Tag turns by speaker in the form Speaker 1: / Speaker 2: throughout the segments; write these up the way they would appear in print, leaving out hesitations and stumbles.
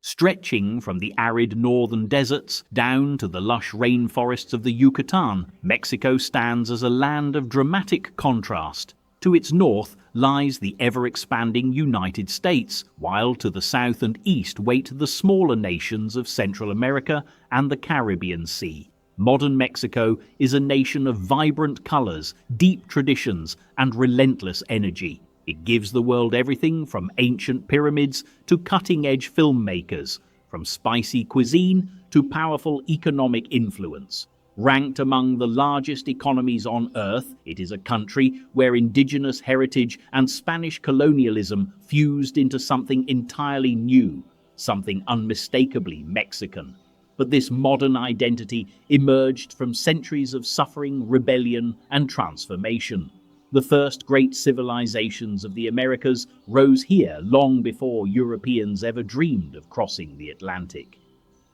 Speaker 1: Stretching from the arid northern deserts down to the lush rainforests of the Yucatan, Mexico stands as a land of dramatic contrast. To its north lies the ever-expanding United States, while to the south and east wait the smaller nations of Central America and the Caribbean Sea. Modern Mexico is a nation of vibrant colors, deep traditions, and relentless energy. It gives the world everything from ancient pyramids to cutting-edge filmmakers, from spicy cuisine to powerful economic influence. Ranked among the largest economies on Earth, it is a country where indigenous heritage and Spanish colonialism fused into something entirely new, something unmistakably Mexican. But this modern identity emerged from centuries of suffering, rebellion, and transformation. The first great civilizations of the Americas rose here long before Europeans ever dreamed of crossing the Atlantic.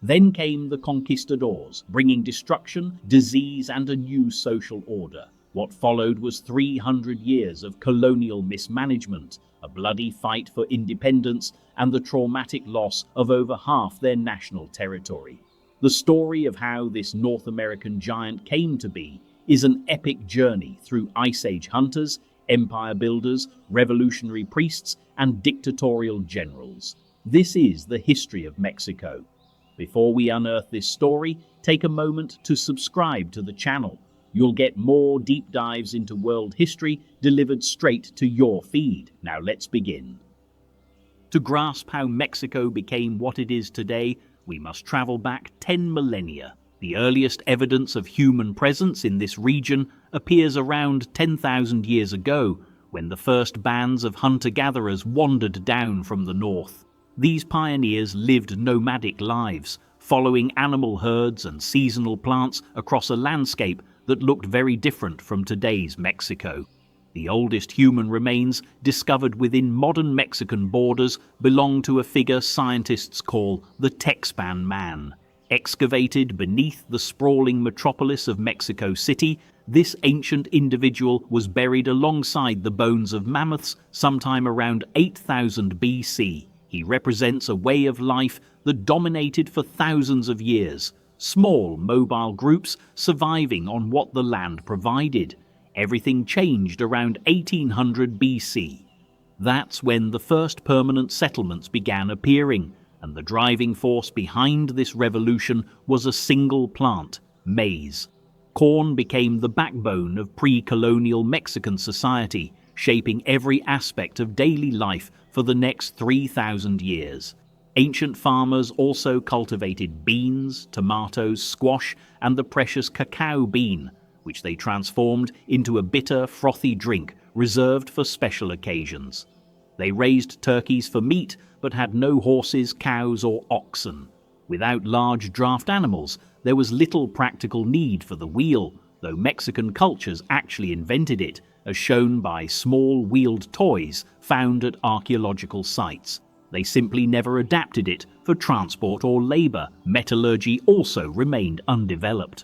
Speaker 1: Then came the conquistadors, bringing destruction, disease, and a new social order. What followed was 300 years of colonial mismanagement, a bloody fight for independence, and the traumatic loss of over half their national territory. The story of how this North American giant came to be is an epic journey through Ice Age hunters, empire builders, revolutionary priests, and dictatorial generals. This is the history of Mexico. Before we unearth this story, take a moment to subscribe to the channel. You'll get more deep dives into world history delivered straight to your feed. Now let's begin. To grasp how Mexico became what it is today, we must travel back 10 millennia. The earliest evidence of human presence in this region appears around 10,000 years ago, when the first bands of hunter-gatherers wandered down from the north. These pioneers lived nomadic lives, following animal herds and seasonal plants across a landscape that looked very different from today's Mexico. The oldest human remains discovered within modern Mexican borders belong to a figure scientists call the Texpan Man. Excavated beneath the sprawling metropolis of Mexico City, this ancient individual was buried alongside the bones of mammoths sometime around 8000 BC. He represents a way of life that dominated for thousands of years, small mobile groups surviving on what the land provided. Everything changed around 1800 BC. That's when the first permanent settlements began appearing, and the driving force behind this revolution was a single plant, maize. Corn became the backbone of pre-colonial Mexican society, shaping every aspect of daily life for the next 3,000 years. Ancient farmers also cultivated beans, tomatoes, squash, and the precious cacao bean, which they transformed into a bitter, frothy drink reserved for special occasions. They raised turkeys for meat, but had no horses, cows, or oxen. Without large draft animals, there was little practical need for the wheel, though Mexican cultures actually invented it, as shown by small wheeled toys found at archaeological sites. They simply never adapted it for transport or labor. Metallurgy also remained undeveloped.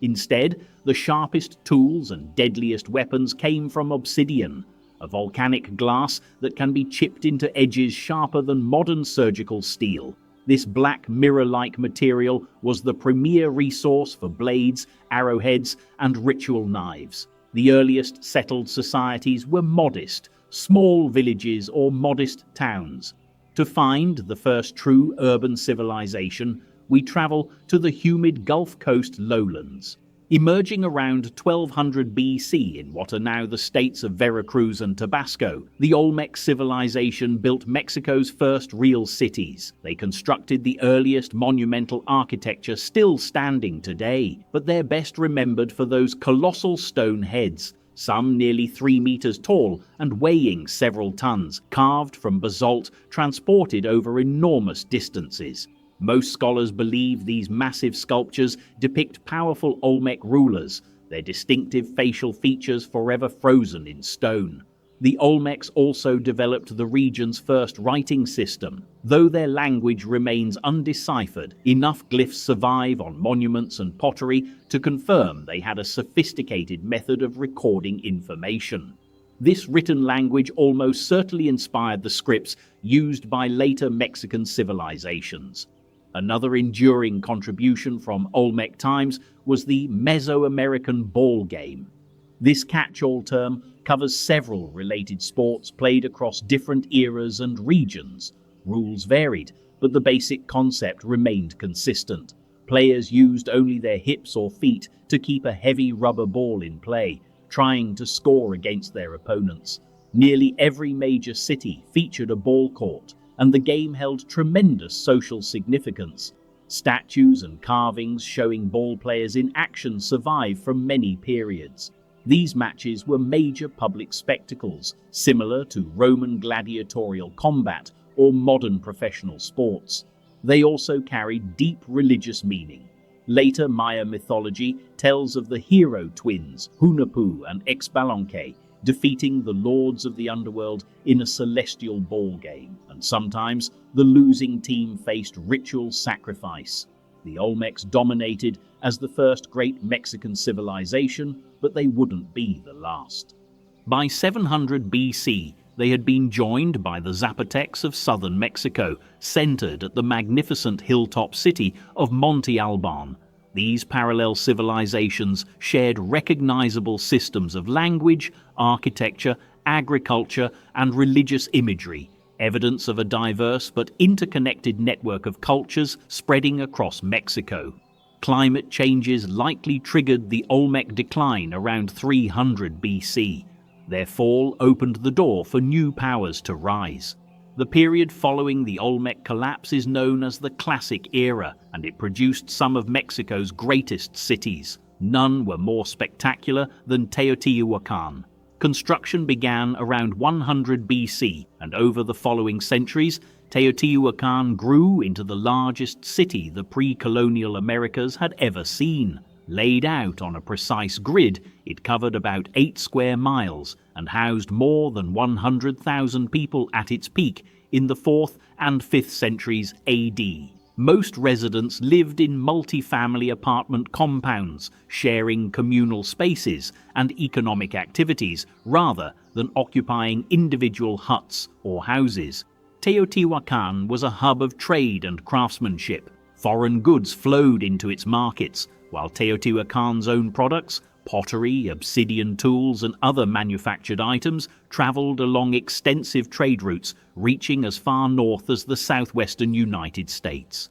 Speaker 1: Instead, the sharpest tools and deadliest weapons came from obsidian, a volcanic glass that can be chipped into edges sharper than modern surgical steel. This black mirror-like material was the premier resource for blades, arrowheads, and ritual knives. The earliest settled societies were modest, small villages or modest towns. To find the first true urban civilization, we travel to the humid Gulf Coast lowlands. Emerging around 1200 BC in what are now the states of Veracruz and Tabasco, the Olmec civilization built Mexico's first real cities. They constructed the earliest monumental architecture still standing today, but they're best remembered for those colossal stone heads, some nearly 3 meters tall and weighing several tons, carved from basalt, transported over enormous distances. Most scholars believe these massive sculptures depict powerful Olmec rulers, their distinctive facial features forever frozen in stone. The Olmecs also developed the region's first writing system. Though their language remains undeciphered, enough glyphs survive on monuments and pottery to confirm they had a sophisticated method of recording information. This written language almost certainly inspired the scripts used by later Mexican civilizations. Another enduring contribution from Olmec times was the Mesoamerican ball game. This catch-all term covers several related sports played across different eras and regions. Rules varied, but the basic concept remained consistent. Players used only their hips or feet to keep a heavy rubber ball in play, trying to score against their opponents. Nearly every major city featured a ball court, and the game held tremendous social significance. Statues and carvings showing ball players in action survive from many periods. These matches were major public spectacles, similar to Roman gladiatorial combat or modern professional sports. They also carried deep religious meaning. Later Maya mythology tells of the hero twins, Hunahpu and Xbalanque, defeating the lords of the underworld in a celestial ball game, and sometimes the losing team faced ritual sacrifice. The Olmecs dominated as the first great Mexican civilization, but they wouldn't be the last. By 700 BC, they had been joined by the Zapotecs of southern Mexico, centered at the magnificent hilltop city of Monte Alban. These parallel civilizations shared recognizable systems of language, architecture, agriculture, and religious imagery, evidence of a diverse but interconnected network of cultures spreading across Mexico. Climate changes likely triggered the Olmec decline around 300 BC. Their fall opened the door for new powers to rise. The period following the Olmec collapse is known as the Classic Era, and it produced some of Mexico's greatest cities. None were more spectacular than Teotihuacan. Construction began around 100 BC, and over the following centuries, Teotihuacan grew into the largest city the pre-colonial Americas had ever seen. Laid out on a precise grid, it covered about 8 square miles and housed more than 100,000 people at its peak in the 4th and 5th centuries AD. Most residents lived in multi-family apartment compounds, sharing communal spaces and economic activities rather than occupying individual huts or houses. Teotihuacan was a hub of trade and craftsmanship. Foreign goods flowed into its markets, while Teotihuacan's own products, pottery, obsidian tools, and other manufactured items traveled along extensive trade routes, reaching as far north as the southwestern United States.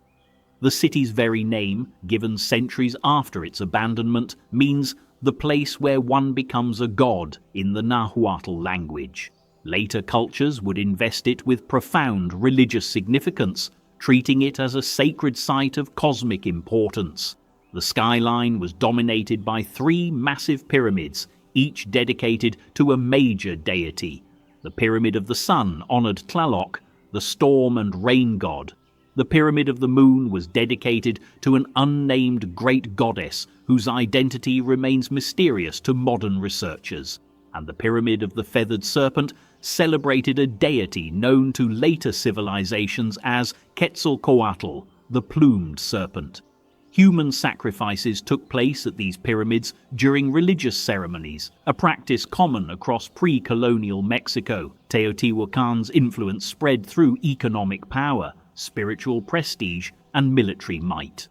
Speaker 1: The city's very name, given centuries after its abandonment, means the place where one becomes a god in the Nahuatl language. Later cultures would invest it with profound religious significance, treating it as a sacred site of cosmic importance. The skyline was dominated by 3 massive pyramids, each dedicated to a major deity. The Pyramid of the Sun honored Tlaloc, the storm and rain god. The Pyramid of the Moon was dedicated to an unnamed great goddess whose identity remains mysterious to modern researchers. And the Pyramid of the Feathered Serpent celebrated a deity known to later civilizations as Quetzalcoatl, the plumed serpent. Human sacrifices took place at these pyramids during religious ceremonies, a practice common across pre-colonial Mexico. Teotihuacan's influence spread through economic power, spiritual prestige, and military might.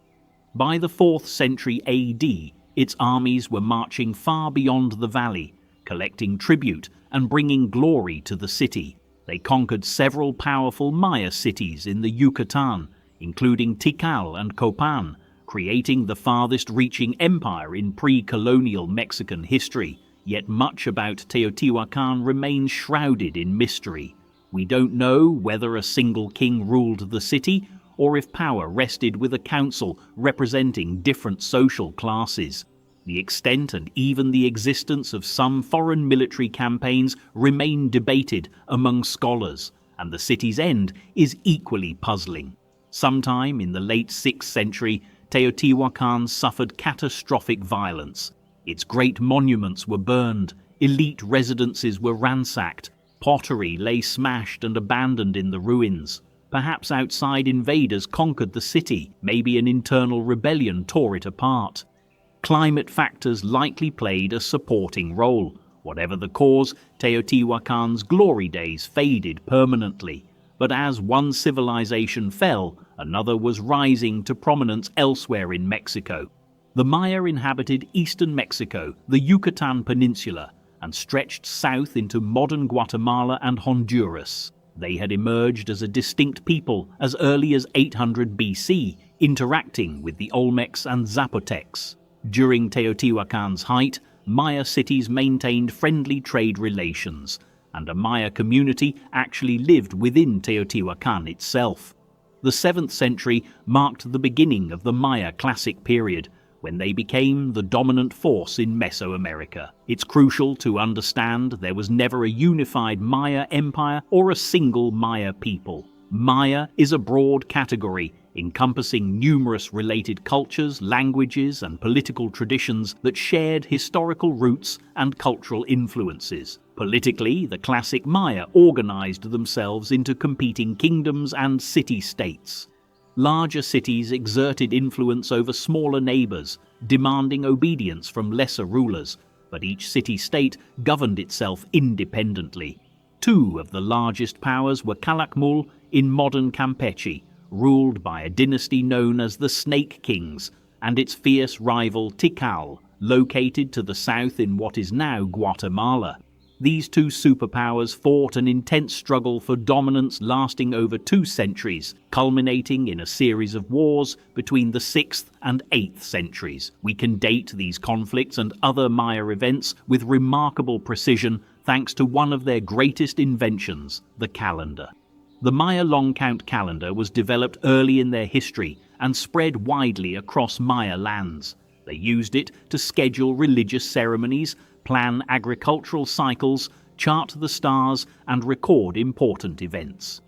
Speaker 1: By the 4th century AD, its armies were marching far beyond the valley, collecting tribute and bringing glory to the city. They conquered several powerful Maya cities in the Yucatan, including Tikal and Copan, creating the farthest-reaching empire in pre-colonial Mexican history. Yet much about Teotihuacan remains shrouded in mystery. We don't know whether a single king ruled the city, or if power rested with a council representing different social classes. The extent and even the existence of some foreign military campaigns remain debated among scholars, and the city's end is equally puzzling. Sometime in the late 6th century, Teotihuacan suffered catastrophic violence. Its great monuments were burned, elite residences were ransacked, pottery lay smashed and abandoned in the ruins. Perhaps outside invaders conquered the city, maybe an internal rebellion tore it apart. Climate factors likely played a supporting role. Whatever the cause, Teotihuacan's glory days faded permanently. But as one civilization fell, another was rising to prominence elsewhere in Mexico. The Maya inhabited eastern Mexico, the Yucatan Peninsula, and stretched south into modern Guatemala and Honduras. They had emerged as a distinct people as early as 800 BC, interacting with the Olmecs and Zapotecs. During Teotihuacan's height, Maya cities maintained friendly trade relations, and a Maya community actually lived within Teotihuacan itself. The 7th century marked the beginning of the Maya Classic period, when they became the dominant force in Mesoamerica. It's crucial to understand there was never a unified Maya empire or a single Maya people. Maya is a broad category encompassing numerous related cultures, languages, and political traditions that shared historical roots and cultural influences. Politically, the classic Maya organized themselves into competing kingdoms and city-states. Larger cities exerted influence over smaller neighbors, demanding obedience from lesser rulers, but each city-state governed itself independently. Two of the largest powers were Calakmul in modern Campeche, ruled by a dynasty known as the Snake Kings, and its fierce rival Tikal, located to the south in what is now Guatemala. These two superpowers fought an intense struggle for dominance lasting over 2 centuries, culminating in a series of wars between the 6th and 8th centuries. We can date these conflicts and other Maya events with remarkable precision thanks to one of their greatest inventions, the calendar. The Maya long count calendar was developed early in their history and spread widely across Maya lands. They used it to schedule religious ceremonies, plan agricultural cycles, chart the stars, and record important events.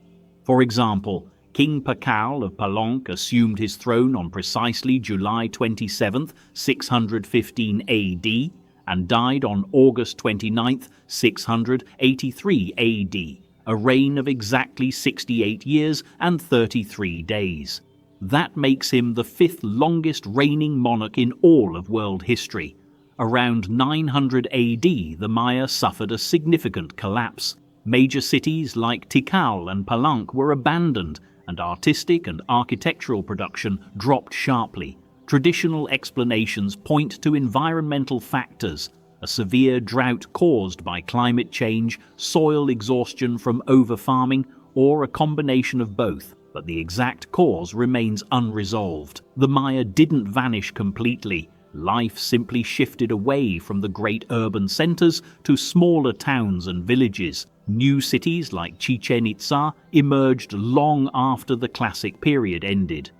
Speaker 1: For example, King Pakal of Palenque assumed his throne on precisely July 27, 615 AD, and died on August 29, 683 AD, a reign of exactly 68 years and 33 days. That makes him the 5th longest reigning monarch in all of world history. Around 900 AD, the Maya suffered a significant collapse. Major cities like Tikal and Palenque were abandoned, and artistic and architectural production dropped sharply. Traditional explanations point to environmental factors, a severe drought caused by climate change, soil exhaustion from over-farming, or a combination of both, but the exact cause remains unresolved. The Maya didn't vanish completely. Life simply shifted away from the great urban centers to smaller towns and villages. New cities like Chichen Itza emerged long after the classic period ended.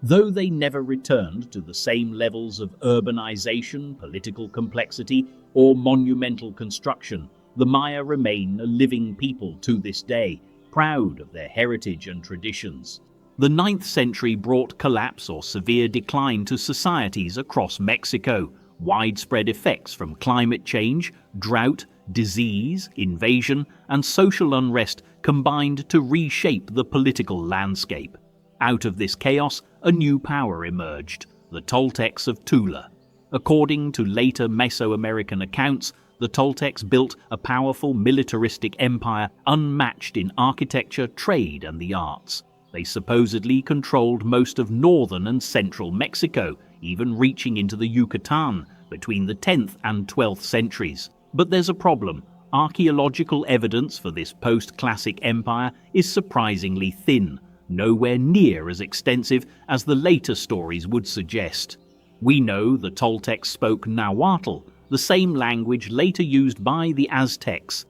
Speaker 1: Though they never returned to the same levels of urbanization, political complexity, or monumental construction, the Maya remain a living people to this day, proud of their heritage and traditions. The 9th century brought collapse or severe decline to societies across Mexico. Widespread effects from climate change, drought, disease, invasion, and social unrest combined to reshape the political landscape. Out of this chaos, a new power emerged, the Toltecs of Tula. According to later Mesoamerican accounts, the Toltecs built a powerful militaristic empire unmatched in architecture, trade, and the arts. They supposedly controlled most of northern and central Mexico, even reaching into the Yucatan between the 10th and 12th centuries. But there's a problem. Archaeological evidence for this post-classic empire is surprisingly thin, nowhere near as extensive as the later stories would suggest. We know the Toltecs spoke Nahuatl, the same language later used by the Aztecs.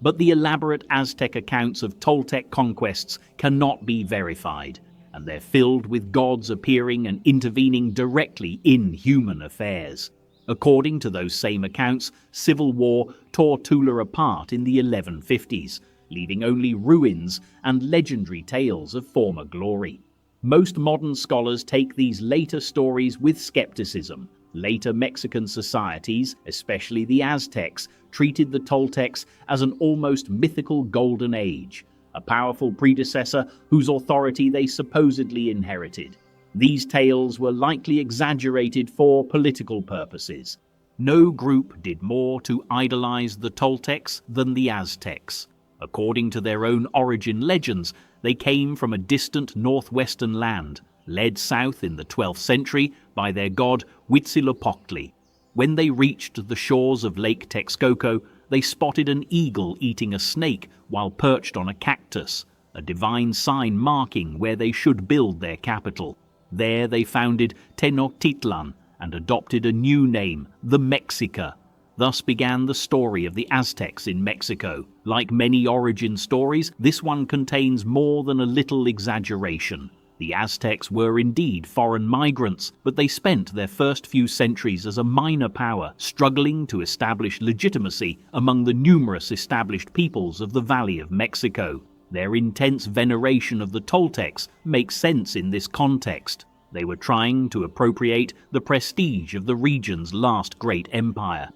Speaker 1: But the elaborate Aztec accounts of Toltec conquests cannot be verified, and they're filled with gods appearing and intervening directly in human affairs. According to those same accounts, civil war tore Tula apart in the 1150s, leaving only ruins and legendary tales of former glory. Most modern scholars take these later stories with skepticism. Later Mexican societies, especially the Aztecs, treated the Toltecs as an almost mythical golden age, a powerful predecessor whose authority they supposedly inherited. These tales were likely exaggerated for political purposes. No group did more to idolize the Toltecs than the Aztecs. According to their own origin legends, they came from a distant northwestern land, led south in the 12th century by their god Huitzilopochtli. When they reached the shores of Lake Texcoco, they spotted an eagle eating a snake while perched on a cactus, a divine sign marking where they should build their capital. There they founded Tenochtitlan and adopted a new name, the Mexica. Thus began the story of the Aztecs in Mexico. Like many origin stories, this one contains more than a little exaggeration. The Aztecs were indeed foreign migrants, but they spent their first few centuries as a minor power, struggling to establish legitimacy among the numerous established peoples of the Valley of Mexico. Their intense veneration of the Toltecs makes sense in this context. They were trying to appropriate the prestige of the region's last great empire.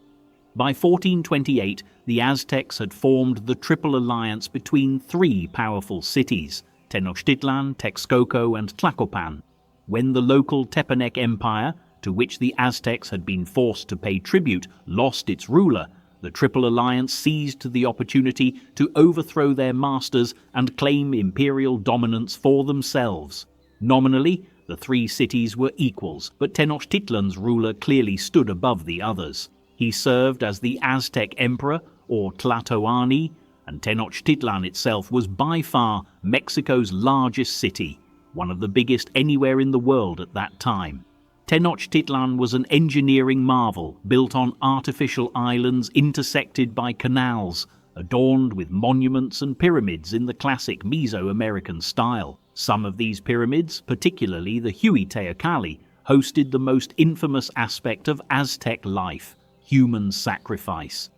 Speaker 1: By 1428, the Aztecs had formed the Triple Alliance between three powerful cities, Tenochtitlan, Texcoco, and Tlacopan. When the local Tepanec Empire, to which the Aztecs had been forced to pay tribute, lost its ruler, the Triple Alliance seized the opportunity to overthrow their masters and claim imperial dominance for themselves. Nominally, the three cities were equals, but Tenochtitlan's ruler clearly stood above the others. He served as the Aztec Emperor, or Tlatoani, and Tenochtitlan itself was by far Mexico's largest city, one of the biggest anywhere in the world at that time. Tenochtitlan was an engineering marvel built on artificial islands intersected by canals, adorned with monuments and pyramids in the classic Mesoamerican style. Some of these pyramids, particularly the Huiteocalli, hosted the most infamous aspect of Aztec life, human sacrifice.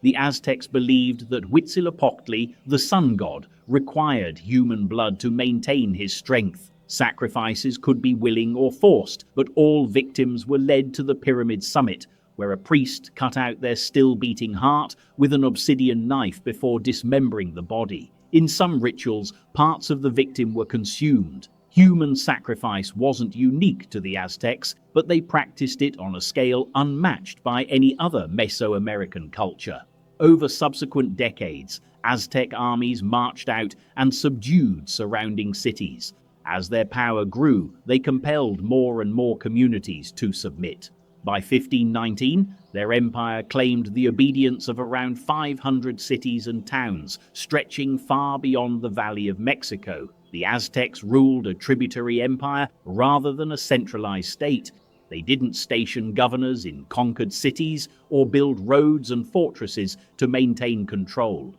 Speaker 1: The Aztecs believed that Huitzilopochtli, the sun god, required human blood to maintain his strength. Sacrifices could be willing or forced, but all victims were led to the pyramid summit, where a priest cut out their still-beating heart with an obsidian knife before dismembering the body. In some rituals, parts of the victim were consumed. Human sacrifice wasn't unique to the Aztecs, but they practiced it on a scale unmatched by any other Mesoamerican culture. Over subsequent decades, Aztec armies marched out and subdued surrounding cities. As their power grew, they compelled more and more communities to submit. By 1519, their empire claimed the obedience of around 500 cities and towns, stretching far beyond the Valley of Mexico. The Aztecs ruled a tributary empire rather than a centralized state. They didn't station governors in conquered cities or build roads and fortresses to maintain control.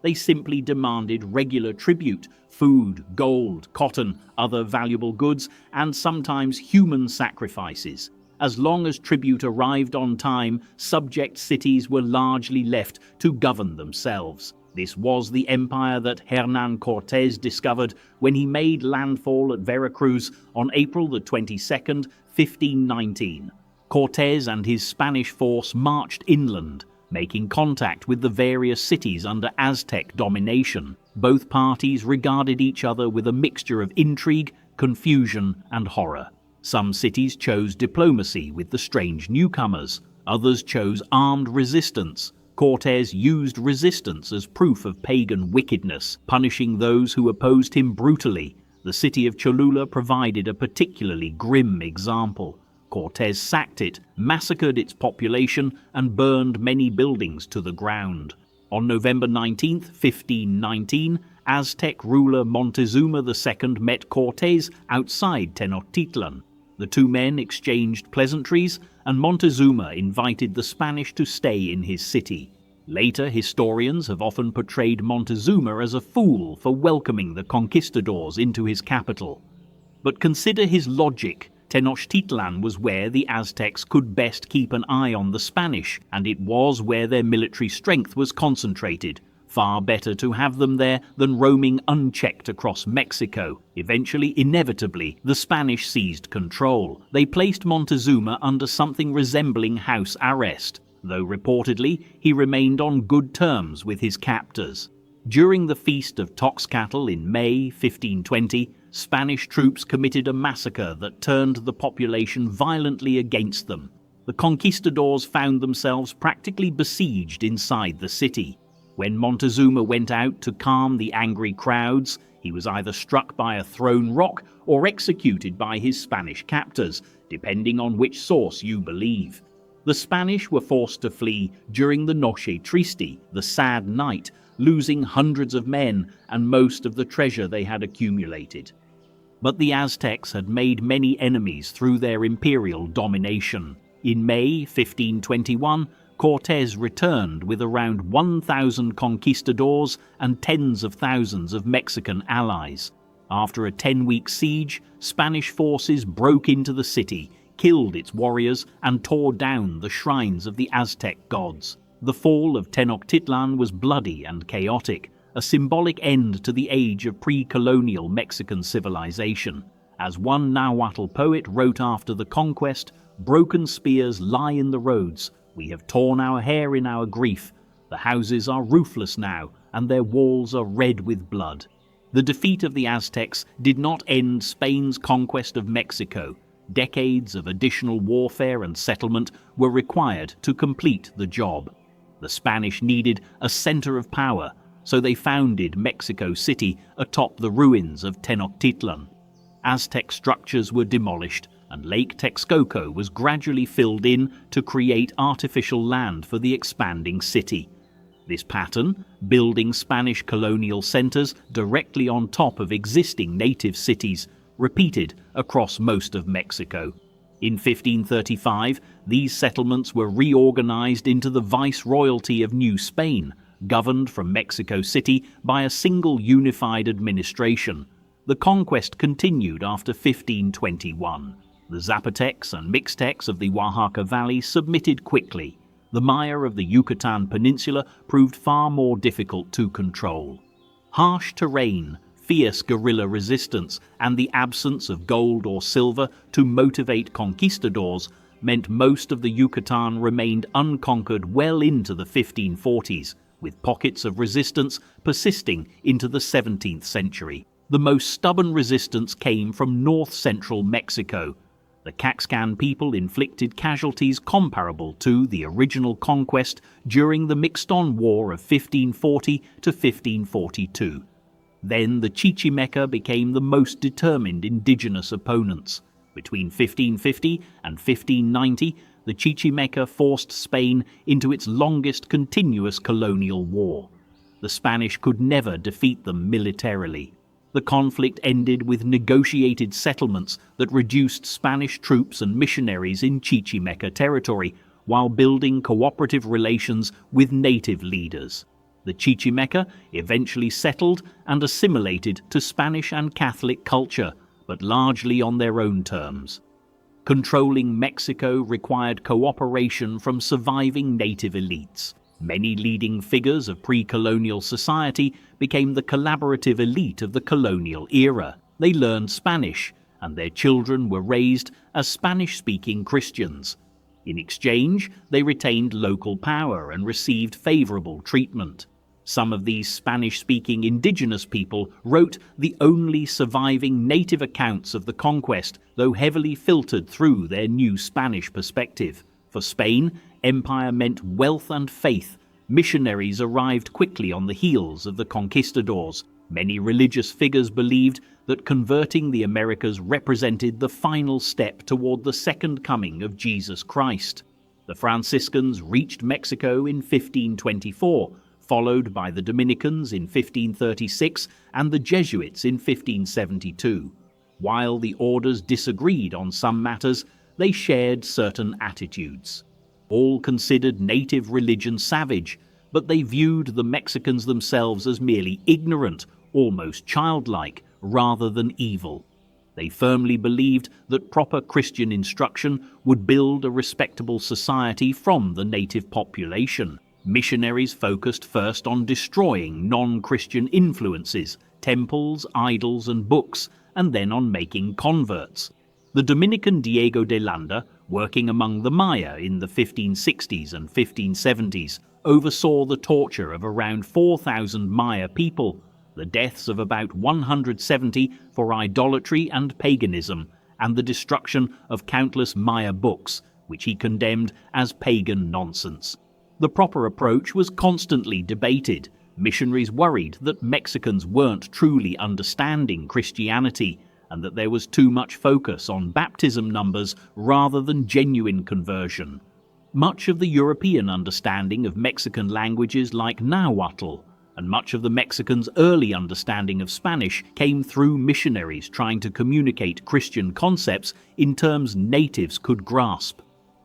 Speaker 1: They simply demanded regular tribute, food, gold, cotton, other valuable goods, and sometimes human sacrifices. As long as tribute arrived on time, subject cities were largely left to govern themselves. This was the empire that Hernán Cortés discovered when he made landfall at Veracruz on April the 22nd, 1519. Cortés and his Spanish force marched inland, making contact with the various cities under Aztec domination. Both parties regarded each other with a mixture of intrigue, confusion, and horror. Some cities chose diplomacy with the strange newcomers. Others chose armed resistance. Cortés used resistance as proof of pagan wickedness, punishing those who opposed him brutally. The city of Cholula provided a particularly grim example. Cortés sacked it, massacred its population, and burned many buildings to the ground. On November 19, 1519, Aztec ruler Montezuma II met Cortés outside Tenochtitlan. The two men exchanged pleasantries, and Montezuma invited the Spanish to stay in his city. Later, historians have often portrayed Montezuma as a fool for welcoming the conquistadors into his capital. But consider his logic. Tenochtitlan was where the Aztecs could best keep an eye on the Spanish, and it was where their military strength was concentrated. Far better to have them there than roaming unchecked across Mexico. Eventually, inevitably, the Spanish seized control. They placed Montezuma under something resembling house arrest, though reportedly he remained on good terms with his captors. During the Feast of Toxcatl in May 1520, Spanish troops committed a massacre that turned the population violently against them. The conquistadors found themselves practically besieged inside the city. When Montezuma went out to calm the angry crowds, he was either struck by a thrown rock or executed by his Spanish captors, depending on which source you believe. The Spanish were forced to flee during the Noche Triste, the sad night, losing hundreds of men and most of the treasure they had accumulated. But the Aztecs had made many enemies through their imperial domination. In May 1521, Cortés returned with around 1,000 conquistadors and tens of thousands of Mexican allies. After a 10-week siege, Spanish forces broke into the city, killed its warriors, and tore down the shrines of the Aztec gods. The fall of Tenochtitlan was bloody and chaotic, a symbolic end to the age of pre-colonial Mexican civilization. As one Nahuatl poet wrote after the conquest, "Broken spears lie in the roads. We have torn our hair in our grief. The houses are roofless now, and their walls are red with blood." The defeat of the Aztecs did not end Spain's conquest of Mexico. Decades of additional warfare and settlement were required to complete the job. The Spanish needed a center of power, so they founded Mexico City atop the ruins of Tenochtitlan. Aztec structures were demolished, and Lake Texcoco was gradually filled in to create artificial land for the expanding city. This pattern, building Spanish colonial centers directly on top of existing native cities, repeated across most of Mexico. In 1535, these settlements were reorganized into the Viceroyalty of New Spain, governed from Mexico City by a single unified administration. The conquest continued after 1521. The Zapotecs and Mixtecs of the Oaxaca Valley submitted quickly. The Maya of the Yucatan Peninsula proved far more difficult to control. Harsh terrain, fierce guerrilla resistance, and the absence of gold or silver to motivate conquistadors meant most of the Yucatan remained unconquered well into the 1540s, with pockets of resistance persisting into the 17th century. The most stubborn resistance came from north-central Mexico. The Caxcan people inflicted casualties comparable to the original conquest during the Mixton War of 1540 to 1542. Then the Chichimeca became the most determined indigenous opponents. Between 1550 and 1590, the Chichimeca forced Spain into its longest continuous colonial war. The Spanish could never defeat them militarily. The conflict ended with negotiated settlements that reduced Spanish troops and missionaries in Chichimeca territory while building cooperative relations with native leaders. The Chichimeca eventually settled and assimilated to Spanish and Catholic culture, but largely on their own terms. Controlling Mexico required cooperation from surviving native elites. Many leading figures of pre-colonial society became the collaborative elite of the colonial era. They learned Spanish, and their children were raised as Spanish-speaking Christians. In exchange, they retained local power and received favorable treatment. Some of these Spanish-speaking indigenous people wrote the only surviving native accounts of the conquest, though heavily filtered through their new Spanish perspective. For Spain, empire meant wealth and faith. Missionaries arrived quickly on the heels of the conquistadors. Many religious figures believed that converting the Americas represented the final step toward the second coming of Jesus Christ. The Franciscans reached Mexico in 1524, followed by the Dominicans in 1536 and the Jesuits in 1572. While the orders disagreed on some matters, they shared certain attitudes. All considered native religion savage, but they viewed the Mexicans themselves as merely ignorant, almost childlike, rather than evil. They firmly believed that proper Christian instruction would build a respectable society from the native population. Missionaries focused first on destroying non-Christian influences, temples, idols, and books, and then on making converts. The Dominican Diego de Landa, working among the Maya in the 1560s and 1570s, oversaw the torture of around 4,000 Maya people, the deaths of about 170 for idolatry and paganism, and the destruction of countless Maya books, which he condemned as pagan nonsense. The proper approach was constantly debated. Missionaries worried that Mexicans weren't truly understanding Christianity and that there was too much focus on baptism numbers rather than genuine conversion. Much of the European understanding of Mexican languages like Nahuatl, and much of the Mexicans' early understanding of Spanish came through missionaries trying to communicate Christian concepts in terms natives could grasp.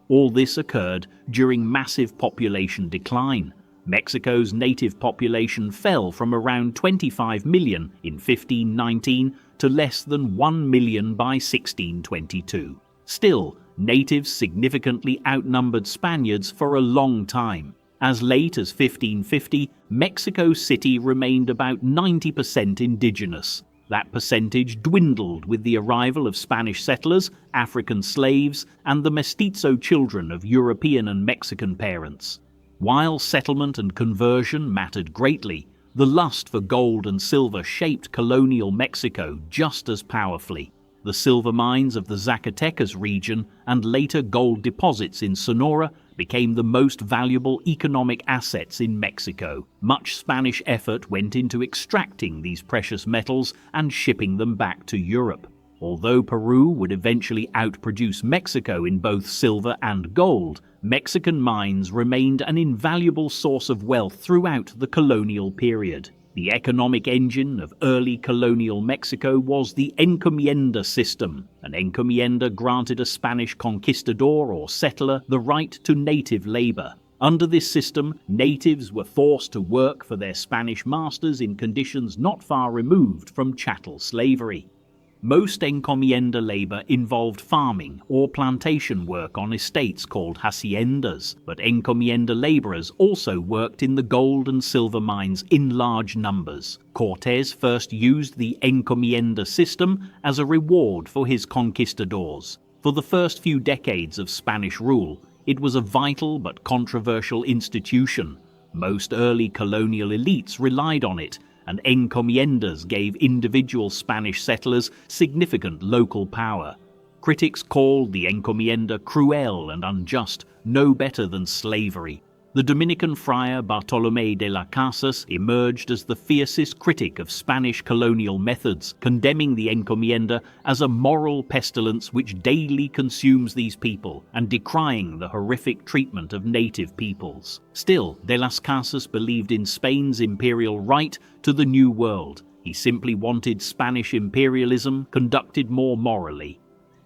Speaker 1: All this occurred during massive population decline. Mexico's native population fell from around 25 million in 1519 to less than 1 million by 1622. Still, natives significantly outnumbered Spaniards for a long time. As late as 1550, Mexico City remained about 90% indigenous. That percentage dwindled with the arrival of Spanish settlers, African slaves, and the mestizo children of European and Mexican parents. While settlement and conversion mattered greatly, the lust for gold and silver shaped colonial Mexico just as powerfully. The silver mines of the Zacatecas region and later gold deposits in Sonora became the most valuable economic assets in Mexico. Much Spanish effort went into extracting these precious metals and shipping them back to Europe. Although Peru would eventually outproduce Mexico in both silver and gold, Mexican mines remained an invaluable source of wealth throughout the colonial period. The economic engine of early colonial Mexico was the encomienda system. An encomienda granted a Spanish conquistador or settler the right to native labor. Under this system, natives were forced to work for their Spanish masters in conditions not far removed from chattel slavery. Most encomienda labor involved farming or plantation work on estates called haciendas, but encomienda laborers also worked in the gold and silver mines in large numbers. Cortés first used the encomienda system as a reward for his conquistadors. For the first few decades of Spanish rule, it was a vital but controversial institution. Most early colonial elites relied on it, and encomiendas gave individual Spanish settlers significant local power. Critics called the encomienda cruel and unjust, no better than slavery. The Dominican friar Bartolomé de las Casas emerged as the fiercest critic of Spanish colonial methods, condemning the encomienda as a moral pestilence which daily consumes these people and decrying the horrific treatment of native peoples. Still, de las Casas believed in Spain's imperial right to the New World. He simply wanted Spanish imperialism conducted more morally.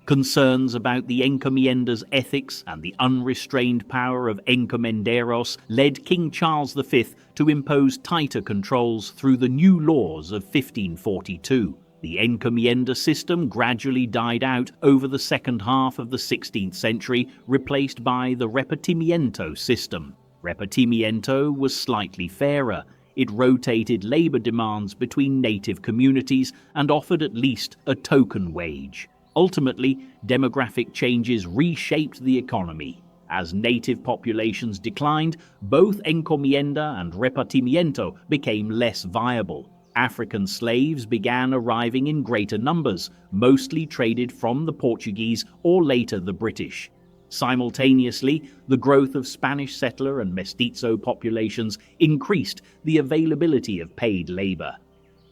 Speaker 1: Concerns about the encomienda's ethics and the unrestrained power of encomenderos led King Charles V to impose tighter controls through the new laws of 1542. The encomienda system gradually died out over the second half of the 16th century, replaced by the repartimiento system. Repartimiento was slightly fairer. It rotated labor demands between native communities and offered at least a token wage. Ultimately, demographic changes reshaped the economy. As native populations declined, both encomienda and repartimiento became less viable. African slaves began arriving in greater numbers, mostly traded from the Portuguese or later the British. Simultaneously, the growth of Spanish settler and mestizo populations increased the availability of paid labor.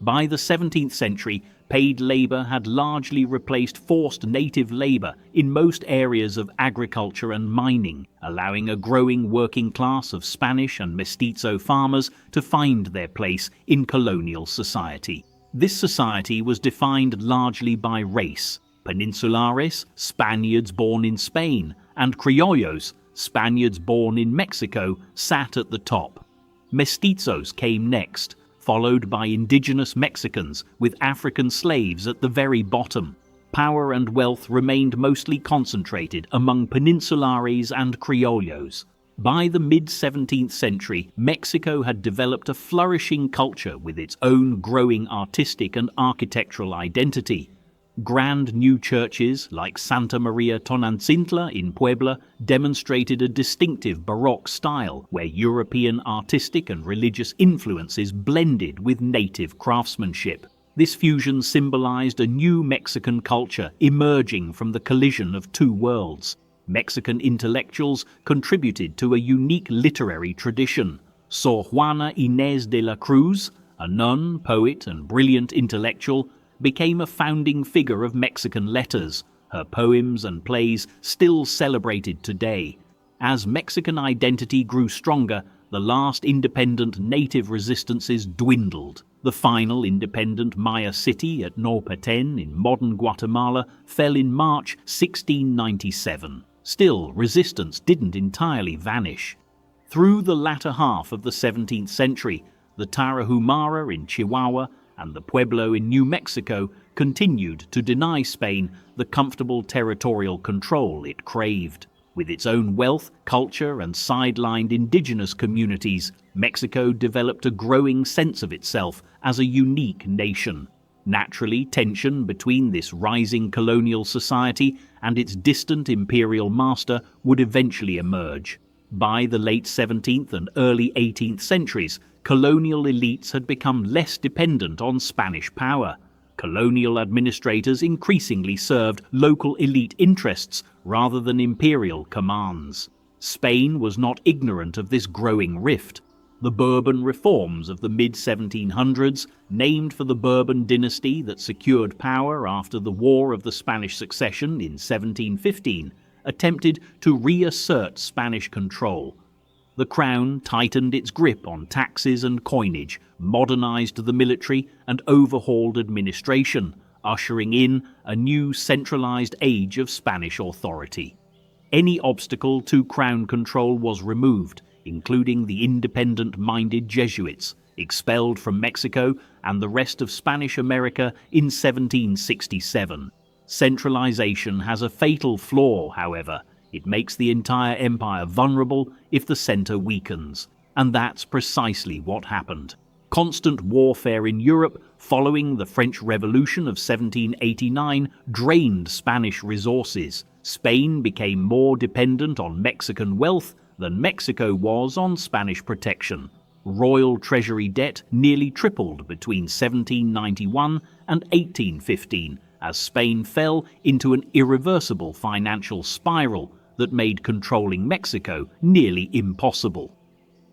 Speaker 1: By the 17th century, paid labor had largely replaced forced native labor in most areas of agriculture and mining, allowing a growing working class of Spanish and mestizo farmers to find their place in colonial society. This society was defined largely by race. Peninsulares, Spaniards born in Spain, and Criollos, Spaniards born in Mexico, sat at the top. Mestizos came next, followed by indigenous Mexicans with African slaves at the very bottom. Power and wealth remained mostly concentrated among Peninsulares and Criollos. By the mid-17th century, Mexico had developed a flourishing culture with its own growing artistic and architectural identity. Grand new churches like Santa Maria Tonancintla in Puebla demonstrated a distinctive Baroque style where European artistic and religious influences blended with native craftsmanship. This fusion symbolized a new Mexican culture emerging from the collision of two worlds. Mexican intellectuals contributed to a unique literary tradition. Sor Juana Inés de la Cruz, a nun, poet, and brilliant intellectual, became a founding figure of Mexican letters, her poems and plays still celebrated today. As Mexican identity grew stronger, the last independent native resistances dwindled. The final independent Maya city at Norpetén in modern Guatemala fell in March 1697. Still, resistance didn't entirely vanish. Through the latter half of the 17th century, the Tarahumara in Chihuahua and the Pueblo in New Mexico continued to deny Spain the comfortable territorial control it craved. With its own wealth, culture, and sidelined indigenous communities, Mexico developed a growing sense of itself as a unique nation. Naturally, tension between this rising colonial society and its distant imperial master would eventually emerge. By the late 17th and early 18th centuries, colonial elites had become less dependent on Spanish power. Colonial administrators increasingly served local elite interests rather than imperial commands. Spain was not ignorant of this growing rift. The Bourbon reforms of the mid-1700s, named for the Bourbon dynasty that secured power after the War of the Spanish Succession in 1715, attempted to reassert Spanish control. The crown tightened its grip on taxes and coinage, modernized the military, and overhauled administration, ushering in a new centralized age of Spanish authority. Any obstacle to crown control was removed, including the independent-minded Jesuits, expelled from Mexico and the rest of Spanish America in 1767. Centralization has a fatal flaw, however. It makes the entire empire vulnerable if the center weakens. And that's precisely what happened. Constant warfare in Europe following the French Revolution of 1789 drained Spanish resources. Spain became more dependent on Mexican wealth than Mexico was on Spanish protection. Royal treasury debt nearly tripled between 1791 and 1815 as Spain fell into an irreversible financial spiral that made controlling Mexico nearly impossible.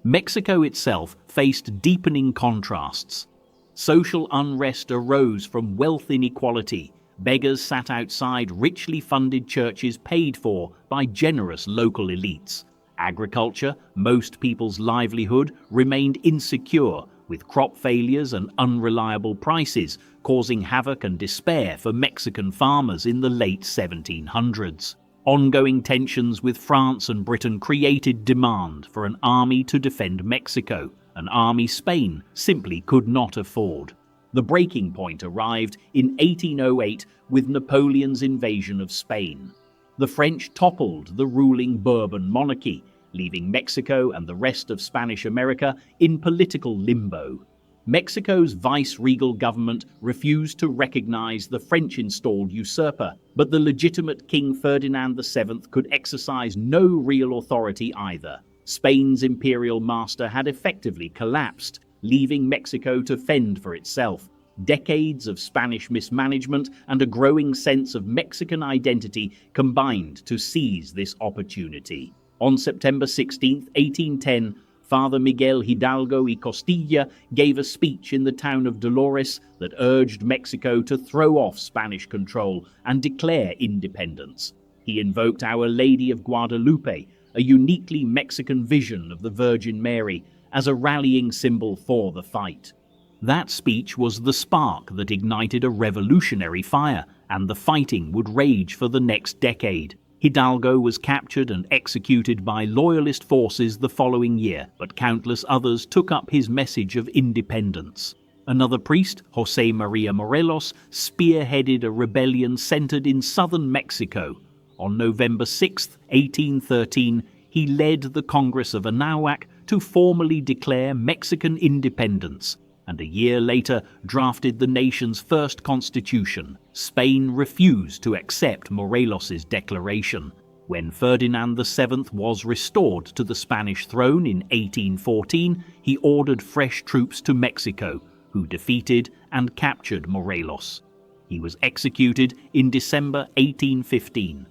Speaker 1: Mexico itself faced deepening contrasts. Social unrest arose from wealth inequality. Beggars sat outside richly funded churches paid for by generous local elites. Agriculture, most people's livelihood, remained insecure, with crop failures and unreliable prices causing havoc and despair for Mexican farmers in the late 1700s. Ongoing tensions with France and Britain created demand for an army to defend Mexico, an army Spain simply could not afford. The breaking point arrived in 1808 with Napoleon's invasion of Spain. The French toppled the ruling Bourbon monarchy, leaving Mexico and the rest of Spanish America in political limbo. Mexico's vice-regal government refused to recognize the French-installed usurper, but the legitimate King Ferdinand VII could exercise no real authority either. Spain's imperial master had effectively collapsed, leaving Mexico to fend for itself. Decades of Spanish mismanagement and a growing sense of Mexican identity combined to seize this opportunity. On September 16, 1810, Father Miguel Hidalgo y Costilla gave a speech in the town of Dolores that urged Mexico to throw off Spanish control and declare independence. He invoked Our Lady of Guadalupe, a uniquely Mexican vision of the Virgin Mary, as a rallying symbol for the fight. That speech was the spark that ignited a revolutionary fire, and the fighting would rage for the next decade. Hidalgo was captured and executed by loyalist forces the following year, but countless others took up his message of independence. Another priest, José María Morelos, spearheaded a rebellion centered in southern Mexico. On November 6, 1813, he led the Congress of Anahuac to formally declare Mexican independence, and a year later drafted the nation's first constitution. Spain refused to accept Morelos's declaration. When Ferdinand VII was restored to the Spanish throne in 1814, he ordered fresh troops to Mexico, who defeated and captured Morelos. He was executed in December 1815.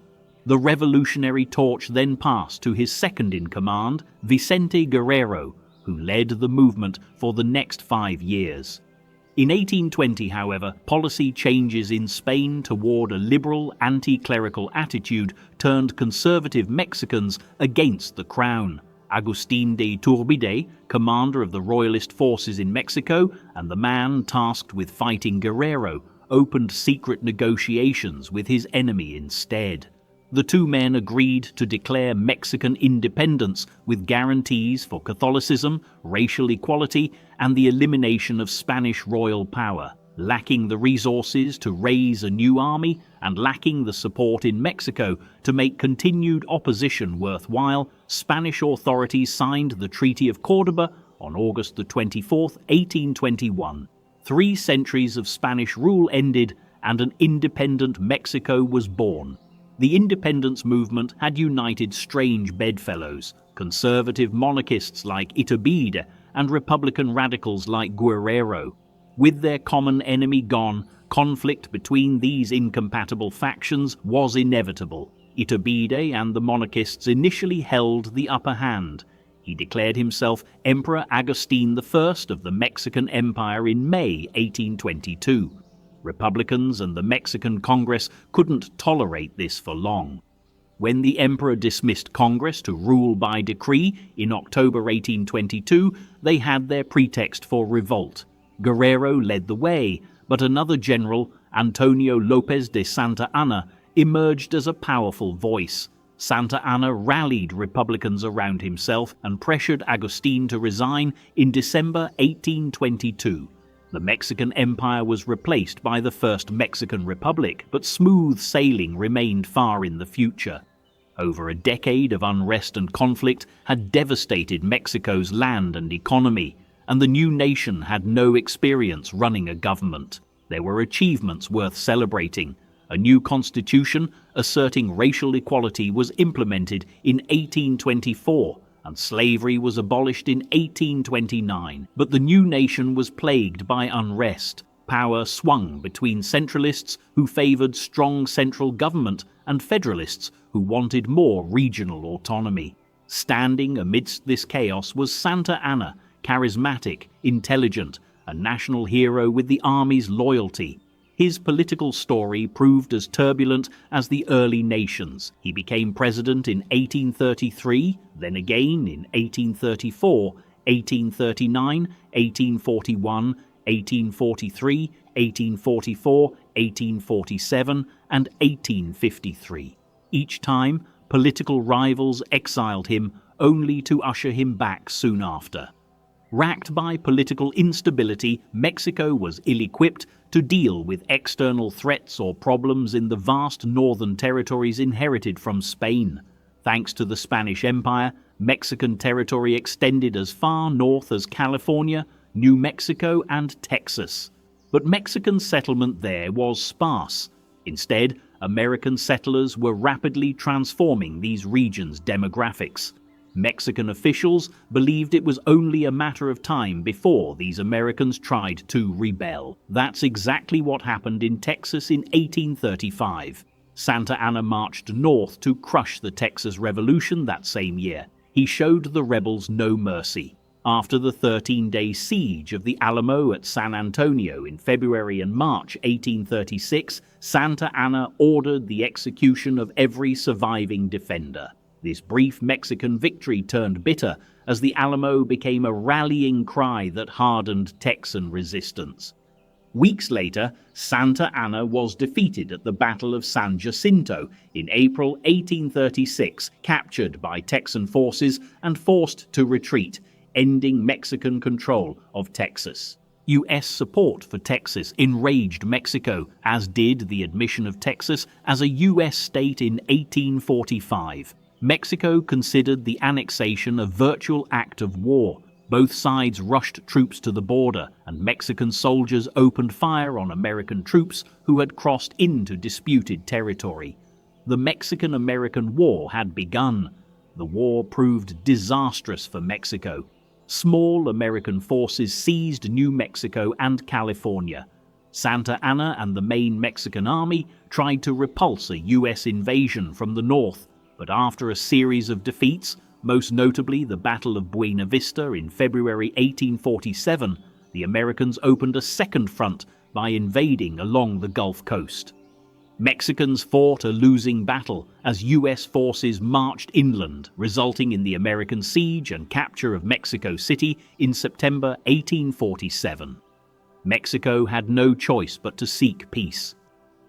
Speaker 1: The revolutionary torch then passed to his second-in-command, Vicente Guerrero, who led the movement for the next 5 years. In 1820, however, policy changes in Spain toward a liberal, anti-clerical attitude turned conservative Mexicans against the crown. Agustín de Iturbide, commander of the royalist forces in Mexico and the man tasked with fighting Guerrero, opened secret negotiations with his enemy instead. The two men agreed to declare Mexican independence with guarantees for Catholicism, racial equality, and the elimination of Spanish royal power. Lacking the resources to raise a new army and lacking the support in Mexico to make continued opposition worthwhile, Spanish authorities signed the Treaty of Córdoba on August 24, 1821. 3 centuries of Spanish rule ended and an independent Mexico was born. The independence movement had united strange bedfellows, conservative monarchists like Iturbide and Republican radicals like Guerrero. With their common enemy gone, conflict between these incompatible factions was inevitable. Iturbide and the monarchists initially held the upper hand. He declared himself Emperor Agustín I of the Mexican Empire in May 1822. Republicans and the Mexican Congress couldn't tolerate this for long. When the emperor dismissed Congress to rule by decree in October 1822, they had their pretext for revolt. Guerrero led the way, but another general, Antonio López de Santa Anna, emerged as a powerful voice. Santa Anna rallied Republicans around himself and pressured Agustín to resign in December 1822. The Mexican Empire was replaced by the First Mexican Republic, but smooth sailing remained far in the future. Over a decade of unrest and conflict had devastated Mexico's land and economy, and the new nation had no experience running a government. There were achievements worth celebrating. A new constitution asserting racial equality was implemented in 1824, and slavery was abolished in 1829. But the new nation was plagued by unrest. Power swung between centralists who favored strong central government and federalists who wanted more regional autonomy. Standing amidst this chaos was Santa Anna, charismatic, intelligent, a national hero with the army's loyalty. His political story proved as turbulent as the early nations. He became president in 1833, then again in 1834, 1839, 1841, 1843, 1844, 1847, and 1853. Each time, political rivals exiled him, only to usher him back soon after. Racked by political instability, Mexico was ill-equipped to deal with external threats or problems in the vast northern territories inherited from Spain. Thanks to the Spanish Empire, Mexican territory extended as far north as California, New Mexico, and Texas. But Mexican settlement there was sparse. Instead, American settlers were rapidly transforming these regions' demographics. Mexican officials believed it was only a matter of time before these Americans tried to rebel. That's exactly what happened in Texas in 1835. Santa Anna marched north to crush the Texas Revolution that same year. He showed the rebels no mercy. After the 13-day siege of the Alamo at San Antonio in February and March 1836, Santa Anna ordered the execution of every surviving defender. This brief Mexican victory turned bitter as the Alamo became a rallying cry that hardened Texan resistance. Weeks later, Santa Anna was defeated at the Battle of San Jacinto in April 1836, captured by Texan forces and forced to retreat, ending Mexican control of Texas. U.S. support for Texas enraged Mexico, as did the admission of Texas as a U.S. state in 1845. Mexico considered the annexation a virtual act of war. Both sides rushed troops to the border, and Mexican soldiers opened fire on American troops who had crossed into disputed territory. The Mexican-American War had begun. The war proved disastrous for Mexico. Small American forces seized New Mexico and California. Santa Anna and the main Mexican army tried to repulse a US invasion from the north, but after a series of defeats, most notably the Battle of Buena Vista in February 1847, the Americans opened a second front by invading along the Gulf Coast. Mexicans fought a losing battle as US forces marched inland, resulting in the American siege and capture of Mexico City in September 1847. Mexico had no choice but to seek peace.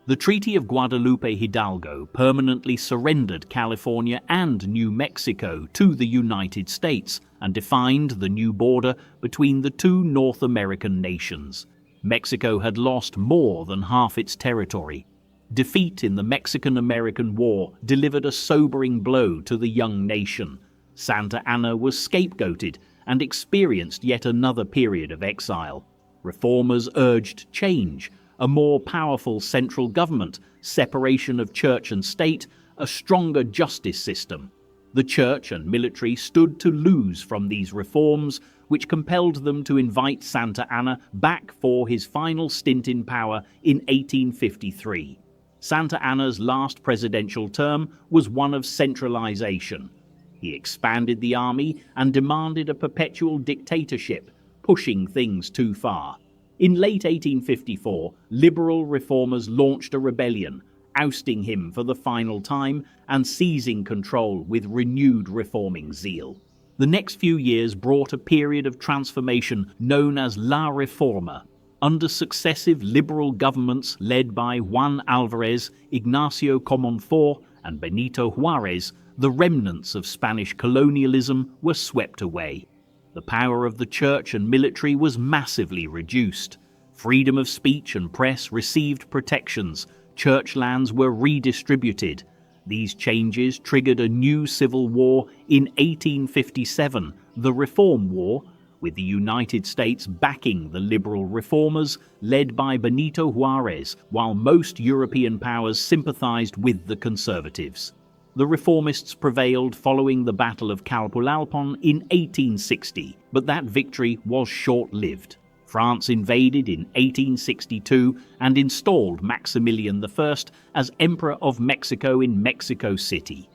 Speaker 1: The Treaty of Guadalupe Hidalgo permanently surrendered California and New Mexico to the United States and defined the new border between the two North American nations. Mexico had lost more than half its territory. Defeat in the Mexican-American War delivered a sobering blow to the young nation. Santa Anna was scapegoated and experienced yet another period of exile. Reformers urged change, a more powerful central government, separation of church and state, a stronger justice system. The church and military stood to lose from these reforms, which compelled them to invite Santa Anna back for his final stint in power in 1853. Santa Anna's last presidential term was one of centralization. He expanded the army and demanded a perpetual dictatorship, pushing things too far. In late 1854, liberal reformers launched a rebellion, ousting him for the final time and seizing control with renewed reforming zeal. The next few years brought a period of transformation known as La Reforma. Under successive liberal governments led by Juan Alvarez, Ignacio Comonfort, and Benito Juarez, the remnants of Spanish colonialism were swept away. The power of the church and military was massively reduced. Freedom of speech and press received protections. Church lands were redistributed. These changes triggered a new civil war in 1857, the Reform War, with the United States backing the liberal reformers led by Benito Juarez, while most European powers sympathized with the conservatives. The reformists prevailed following the Battle of Calpulalpan in 1860, but that victory was short-lived. France invaded in 1862 and installed Maximilian I as Emperor of Mexico in Mexico City.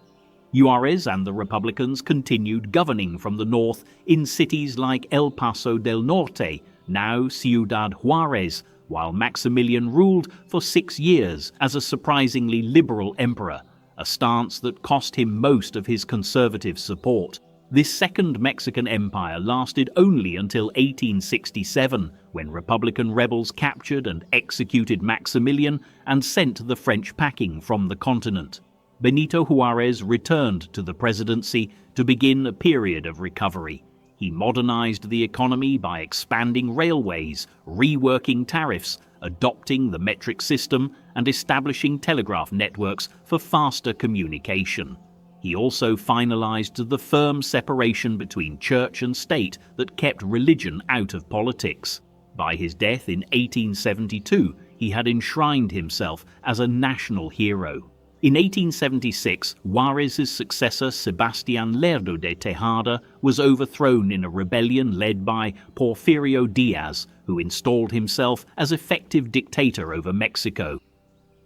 Speaker 1: Juarez and the Republicans continued governing from the north in cities like El Paso del Norte, now Ciudad Juarez, while Maximilian ruled for 6 years as a surprisingly liberal emperor, a stance that cost him most of his conservative support. This Second Mexican Empire lasted only until 1867, when Republican rebels captured and executed Maximilian and sent the French packing from the continent. Benito Juarez returned to the presidency to begin a period of recovery. He modernized the economy by expanding railways, reworking tariffs, adopting the metric system, and establishing telegraph networks for faster communication. He also finalized the firm separation between church and state that kept religion out of politics. By his death in 1872, he had enshrined himself as a national hero. In 1876, Juarez's successor Sebastián Lerdo de Tejada was overthrown in a rebellion led by Porfirio Díaz, who installed himself as effective dictator over Mexico.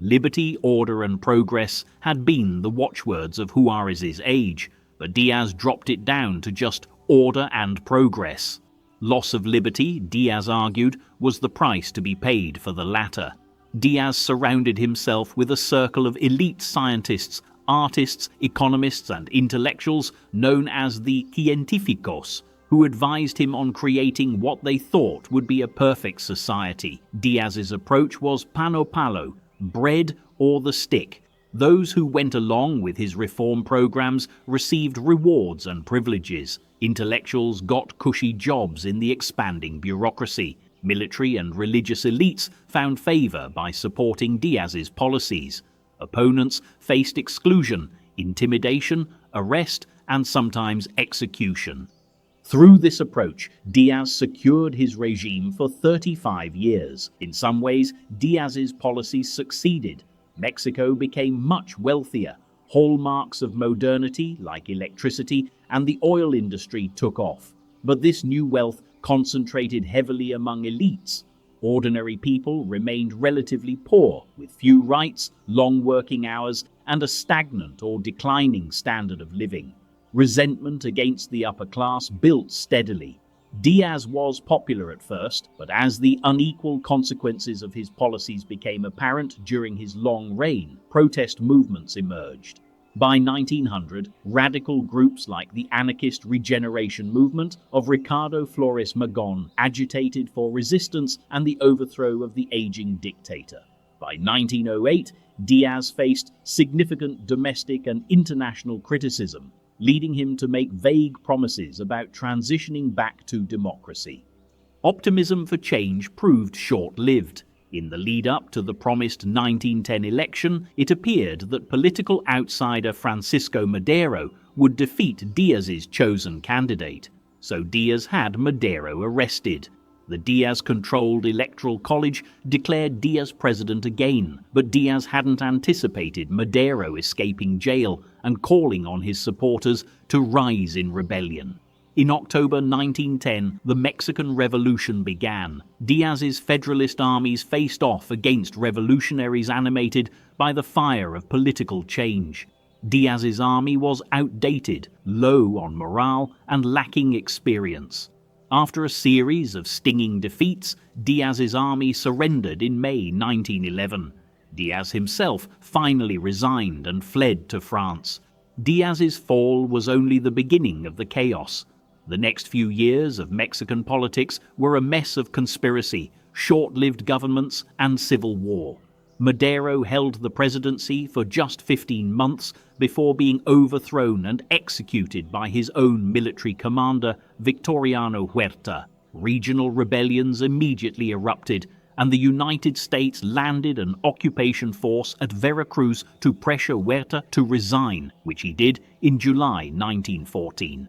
Speaker 1: Liberty, order and progress had been the watchwords of Juarez's age, but Díaz dropped it down to just order and progress. Loss of liberty, Díaz argued, was the price to be paid for the latter. Díaz surrounded himself with a circle of elite scientists, artists, economists and intellectuals known as the científicos, who advised him on creating what they thought would be a perfect society. Díaz's approach was pano palo, bread or the stick. Those who went along with his reform programs received rewards and privileges. Intellectuals got cushy jobs in the expanding bureaucracy. Military and religious elites found favor by supporting Díaz's policies. Opponents faced exclusion, intimidation, arrest, and sometimes execution. Through this approach, Díaz secured his regime for 35 years. In some ways, Díaz's policies succeeded. Mexico became much wealthier. Hallmarks of modernity, like electricity and the oil industry, took off. But this new wealth concentrated heavily among elites. Ordinary people remained relatively poor, with few rights, long working hours, and a stagnant or declining standard of living. Resentment against the upper class built steadily. Diaz was popular at first, but as the unequal consequences of his policies became apparent during his long reign, protest movements emerged. By 1900, radical groups like the anarchist regeneration movement of Ricardo Flores Magón agitated for resistance and the overthrow of the aging dictator. By 1908, Diaz faced significant domestic and international criticism, leading him to make vague promises about transitioning back to democracy. Optimism for change proved short-lived. In the lead-up to the promised 1910 election, it appeared that political outsider Francisco Madero would defeat Diaz's chosen candidate. So Diaz had Madero arrested. The Diaz-controlled Electoral College declared Diaz president again, but Diaz hadn't anticipated Madero escaping jail and calling on his supporters to rise in rebellion. In October 1910, the Mexican Revolution began. Diaz's Federalist armies faced off against revolutionaries animated by the fire of political change. Diaz's army was outdated, low on morale, and lacking experience. After a series of stinging defeats, Diaz's army surrendered in May 1911. Diaz himself finally resigned and fled to France. Diaz's fall was only the beginning of the chaos. The next few years of Mexican politics were a mess of conspiracy, short-lived governments, and civil war. Madero held the presidency for just 15 months before being overthrown and executed by his own military commander, Victoriano Huerta. Regional rebellions immediately erupted, and the United States landed an occupation force at Veracruz to pressure Huerta to resign, which he did in July 1914.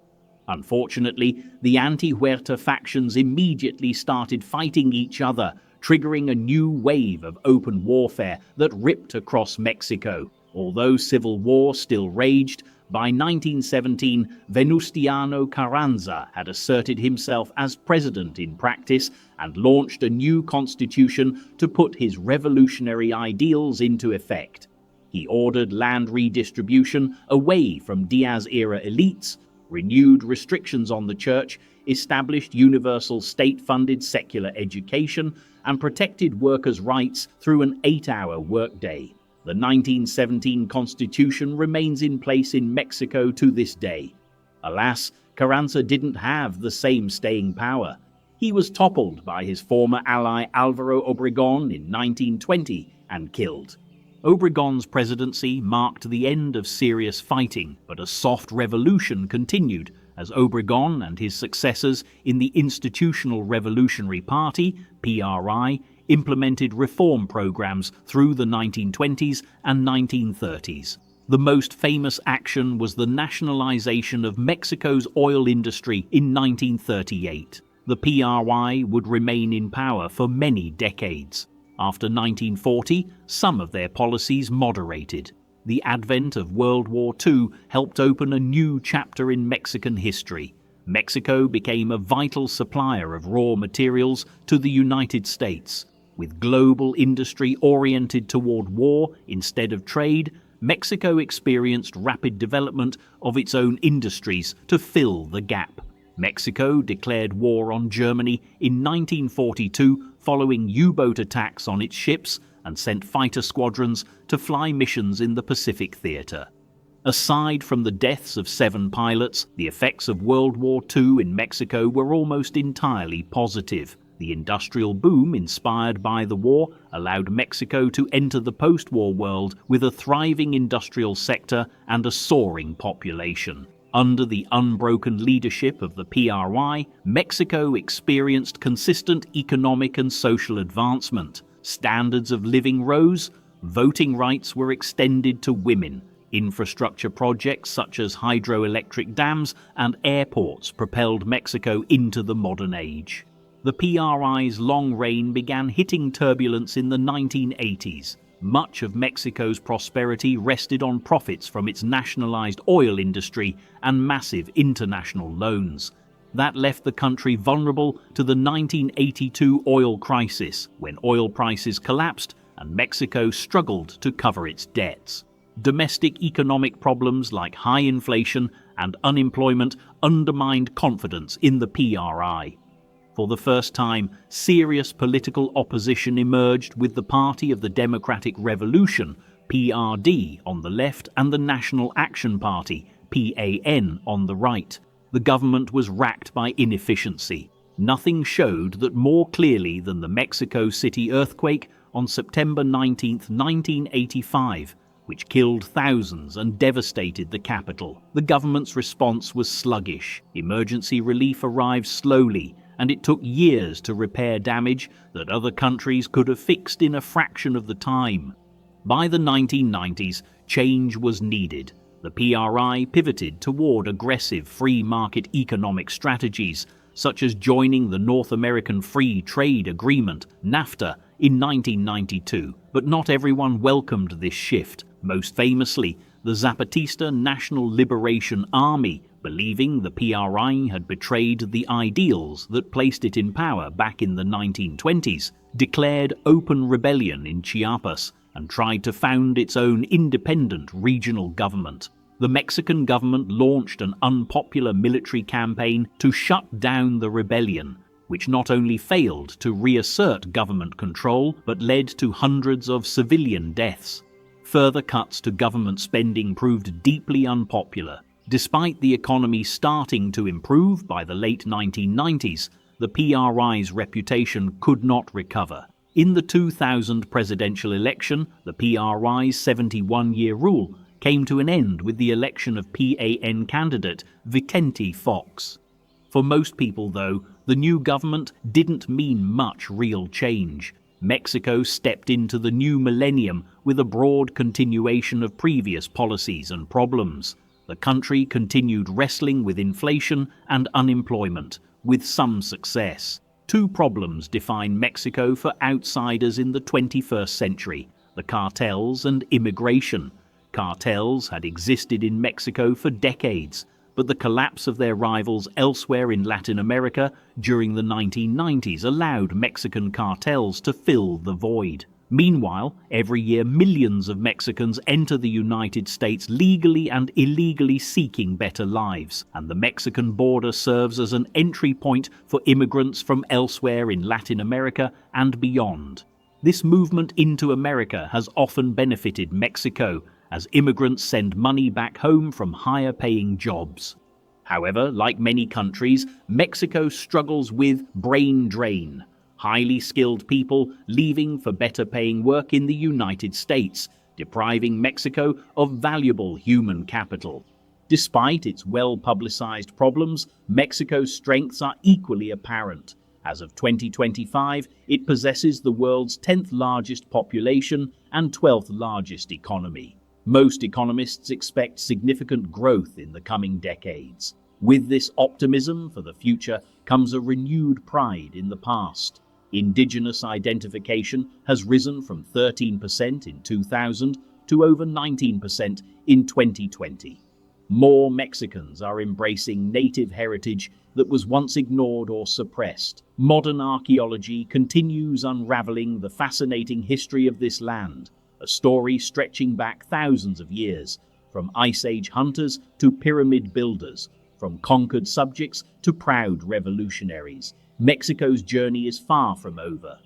Speaker 1: Unfortunately, the anti-Huerta factions immediately started fighting each other, triggering a new wave of open warfare that ripped across Mexico. Although civil war still raged, by 1917, Venustiano Carranza had asserted himself as president in practice and launched a new constitution to put his revolutionary ideals into effect. He ordered land redistribution away from Diaz-era elites, renewed restrictions on the church, established universal state-funded secular education, and protected workers' rights through an 8-hour workday. The 1917 Constitution remains in place in Mexico to this day. Alas, Carranza didn't have the same staying power. He was toppled by his former ally Álvaro Obregón in 1920 and killed. Obregón's presidency marked the end of serious fighting, but a soft revolution continued as Obregón and his successors in the Institutional Revolutionary Party, PRI, implemented reform programs through the 1920s and 1930s. The most famous action was the nationalization of Mexico's oil industry in 1938. The PRI would remain in power for many decades. After 1940, some of their policies moderated. The advent of World War II helped open a new chapter in Mexican history. Mexico became a vital supplier of raw materials to the United States. With global industry oriented toward war instead of trade, Mexico experienced rapid development of its own industries to fill the gap. Mexico declared war on Germany in 1942 following U-boat attacks on its ships and sent fighter squadrons to fly missions in the Pacific Theater. Aside from the deaths of 7 pilots, the effects of World War II in Mexico were almost entirely positive. The industrial boom inspired by the war allowed Mexico to enter the post-war world with a thriving industrial sector and a soaring population. Under the unbroken leadership of the PRI, Mexico experienced consistent economic and social advancement. Standards of living rose, voting rights were extended to women. Infrastructure projects such as hydroelectric dams and airports propelled Mexico into the modern age. The PRI's long reign began hitting turbulence in the 1980s. Much of Mexico's prosperity rested on profits from its nationalized oil industry and massive international loans. That left the country vulnerable to the 1982 oil crisis, when oil prices collapsed and Mexico struggled to cover its debts. Domestic economic problems like high inflation and unemployment undermined confidence in the PRI. For the first time, serious political opposition emerged, with the Party of the Democratic Revolution, PRD, on the left and the National Action Party, PAN, on the right. The government was racked by inefficiency. Nothing showed that more clearly than the Mexico City earthquake on September 19, 1985, which killed thousands and devastated the capital. The government's response was sluggish. Emergency relief arrived slowly, and it took years to repair damage that other countries could have fixed in a fraction of the time. By the 1990s, change was needed. The PRI pivoted toward aggressive free market economic strategies, such as joining the North American Free Trade Agreement, NAFTA, in 1992. But not everyone welcomed this shift. Most famously, the Zapatista National Liberation Army, believing the PRI had betrayed the ideals that placed it in power back in the 1920s, declared open rebellion in Chiapas and tried to found its own independent regional government. The Mexican government launched an unpopular military campaign to shut down the rebellion, which not only failed to reassert government control, but led to hundreds of civilian deaths. Further cuts to government spending proved deeply unpopular. Despite the economy starting to improve by the late 1990s, the PRI's reputation could not recover. In the 2000 presidential election, the PRI's 71-year rule came to an end with the election of PAN candidate Vicente Fox. For most people, though, the new government didn't mean much real change. Mexico stepped into the new millennium with a broad continuation of previous policies and problems. The country continued wrestling with inflation and unemployment, with some success. Two problems define Mexico for outsiders in the 21st century: the cartels and immigration. Cartels had existed in Mexico for decades, but the collapse of their rivals elsewhere in Latin America during the 1990s allowed Mexican cartels to fill the void. Meanwhile, every year millions of Mexicans enter the United States legally and illegally seeking better lives, and the Mexican border serves as an entry point for immigrants from elsewhere in Latin America and beyond. This movement into America has often benefited Mexico, as immigrants send money back home from higher-paying jobs. However, like many countries, Mexico struggles with brain drain. Highly skilled people leaving for better-paying work in the United States, depriving Mexico of valuable human capital. Despite its well-publicized problems, Mexico's strengths are equally apparent. As of 2025, it possesses the world's 10th largest population and 12th largest economy. Most economists expect significant growth in the coming decades. With this optimism for the future comes a renewed pride in the past. Indigenous identification has risen from 13% in 2000 to over 19% in 2020. More Mexicans are embracing native heritage that was once ignored or suppressed. Modern archaeology continues unraveling the fascinating history of this land, a story stretching back thousands of years, from Ice Age hunters to pyramid builders, from conquered subjects to proud revolutionaries. Mexico's journey is far from over.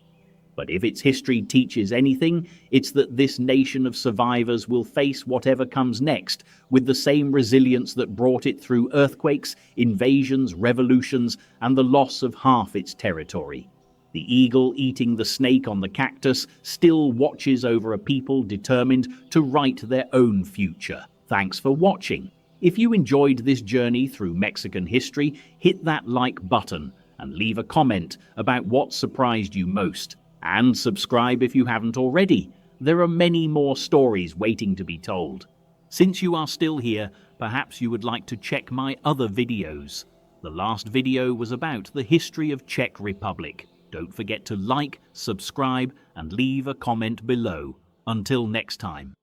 Speaker 1: But if its history teaches anything, it's that this nation of survivors will face whatever comes next with the same resilience that brought it through earthquakes, invasions, revolutions, and the loss of half its territory. The eagle eating the snake on the cactus still watches over a people determined to write their own future. Thanks for watching. If you enjoyed this journey through Mexican history, hit that like button and leave a comment about what surprised you most. And subscribe if you haven't already. There are many more stories waiting to be told. Since you are still here, perhaps you would like to check my other videos. The last video was about the history of Czech Republic. Don't forget to like, subscribe, and leave a comment below. Until next time.